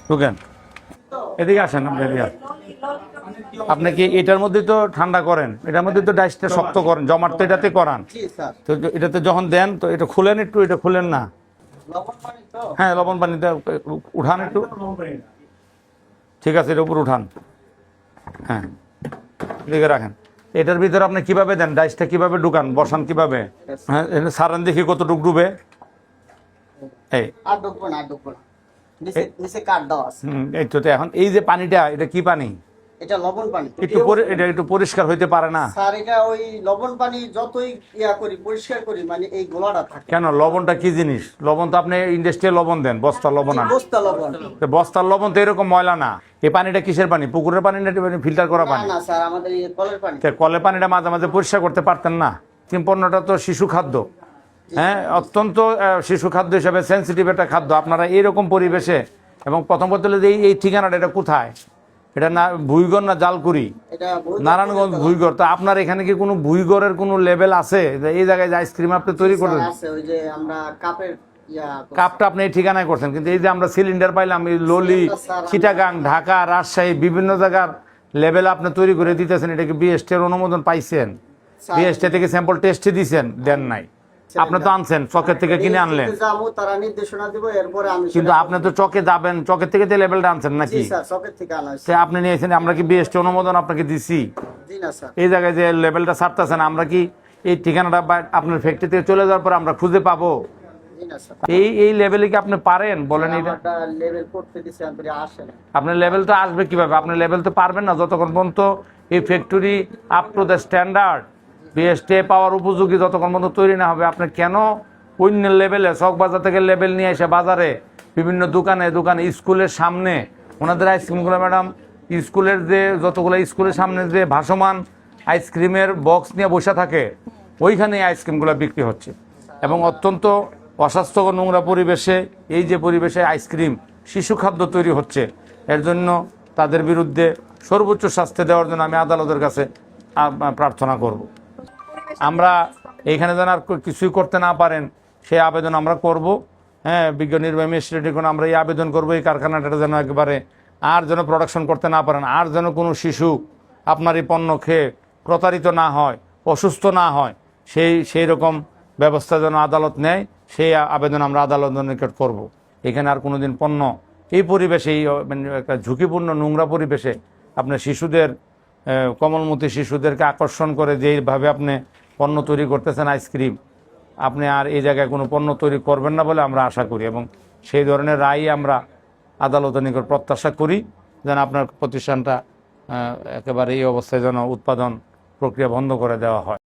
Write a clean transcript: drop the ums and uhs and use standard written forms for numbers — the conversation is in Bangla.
ঢুকেন, এদিকে আসেন। আপনি কি এটার মধ্যে তো ঠান্ডা করেন, এটার মধ্যে তো ডাইসটা শক্ত করেন, জমাট তো এটাতে করান, তো এটাতে যখন দেন তো এটা খুলেন একটু, এটা খুলেন না। হ্যাঁ, লবণ পানিটা উঠান একটু, ঠিক আছে, এর উপর উঠান। হ্যাঁ, এদিকে রাখেন। এটার ভিতরে আপনি কিভাবে দেন, ডাইসটা কিভাবে ঢুকান, বসান কিভাবে? হ্যাঁ, সারান দেখি কতটুক ডুবে। এই এই তো এখন এই যে পানিটা, এটা কি পানি? এটা লবণ পানি। এটা একটু পরিষ্কার হইতে পারে না স্যার? এটা ওই লবণ পানি যতই পরিষ্কার করি, মানে এই গোলাটা থাকে। কেন? লবণটা কি জিনিস? লবণ তো আপনি ইন্ডাস্ট্রিয়াল লবণ দেন, বস্তার লবণ আনেন। বস্তা লবণ। বস্তার লবণ তো এরকম ময়লা না। এই পানিটা কিসের পানি? পুকুরের পানি না ফিল্টার করা পানি? না স্যার, আমাদের এই কলের পানি। কলের পানিটা মাঝে মাঝে পরিষ্কার করতে পারতেন না? পণ্যটা তো শিশু খাদ্য, হ্যাঁ, অত্যন্ত শিশু খাদ্য হিসাবে সেন্সিটিভ একটা খাদ্য। আপনারা এইরকম পরিবেশে, এবং প্রথম কথা হলো যে এই ঠিকানাটা এটা কোথায়? এটা না ভুইগড় না জালকুড়ি? নারায়ণগঞ্জ ভুইগড়। তো আপনার এখানে কি কোনো ভুইগড়ের কোনো লেভেল আছে এই জায়গায় যে আইসক্রিম আপনি তৈরি করবেন? ওই যে আমরা কাপের কাপটা আপনি এই ঠিকানায় করছেন, কিন্তু এই যে আমরা সিলিন্ডার পাইলাম, এই ললি, চিটাগাং, ঢাকা, রাজশাহী বিভিন্ন জায়গার লেভেল আপনি তৈরি করে দিতেছেন, এটা কি বিএসটি এর অনুমোদন পাইছেন? বিএসটি থেকে স্যাম্পল টেস্টে দিয়েছেন? দেন নাই। আপনি তো আনছেন, চকের থেকে কিনে আনলেন, তারা নির্দেশনা দিব, এরপরে আমি। কিন্তু আপনি তো চকে যাবেন, চকের থেকে যে লেভেলটা আনছেন নাকি? চকের থেকে আনছি। আপনি নিয়েছেন, আমরা কি বিএসটি অনুমোদন আপনাকে দিছি? এই জায়গায় যে লেভেলটা ছাড়তেছেন, আমরা কি এই ঠিকানাটা আপনার ফ্যাক্টরি থেকে চলে যাওয়ার পর আমরা খুঁজে পাবো? এই লেভেলে কি আপনি পারেন বলেন? এটা আপনার লেভেল তো আসবে কিভাবে? আপনার লেভেল তো পারবেন না যতক্ষণ পর্যন্ত এই factory up to the standard BST পাওয়ার উপযোগী যতক্ষণ পর্যন্ত তৈরি না হবে। আপনি কেন অন্য লেভেলে চক বাজার থেকে লেভেল নিয়ে এসে বাজারে বিভিন্ন দোকানে স্কুলের সামনে ওনাদের আইসক্রিমগুলো, ম্যাডাম, স্কুলের যে যতগুলো স্কুলের সামনে যে ভাসমান আইসক্রিমের বক্স নিয়ে বসে থাকে, ওইখানে আইসক্রিমগুলো বিক্রি হচ্ছে, এবং অত্যন্ত অস্বাস্থ্যকর নোংরা পরিবেশে, এই যে পরিবেশে আইসক্রিম শিশু খাদ্য তৈরি হচ্ছে, এর জন্য তাদের বিরুদ্ধে সর্বোচ্চ শাস্তি দেওয়ার জন্য আমি আদালতের কাছে প্রার্থনা করব। আমরা এইখানে যেন আর কিছুই করতে না পারেন সেই আবেদন আমরা করব। হ্যাঁ, বিজ্ঞ নির্বাহী ম্যাজিস্ট্রেটের কোনো আমরা এই আবেদন করবো, এই কারখানাটা যেন একেবারে আর যেন প্রোডাকশন করতে না পারেন, আর যেন কোনো শিশু আপনার এই পণ্য খেয়ে প্রতারিত না হয়, অসুস্থ না হয়, সেই রকম ব্যবস্থা যেন আদালত নেয়, সেই আবেদন আমরা আদালতের নিকট করব। এখানে আর কোনোদিন পণ্য এই পরিবেশে, এই একটা ঝুঁকিপূর্ণ নোংরা পরিবেশে আপনার শিশুদের, কোমলমতি শিশুদেরকে আকর্ষণ করে যেইভাবে আপনি পণ্য তৈরি করতেছেন আইসক্রিম, আপনি আর এই জায়গায় কোনো পণ্য তৈরি করবেন না বলে আমরা আশা করি, এবং সেই ধরনের রায় আমরা আদালতের নিকট প্রত্যাশা করি, যেন আপনার প্রতিষ্ঠানটা একেবারে এই অবস্থায় যেন উৎপাদন প্রক্রিয়া বন্ধ করে দেওয়া হয়।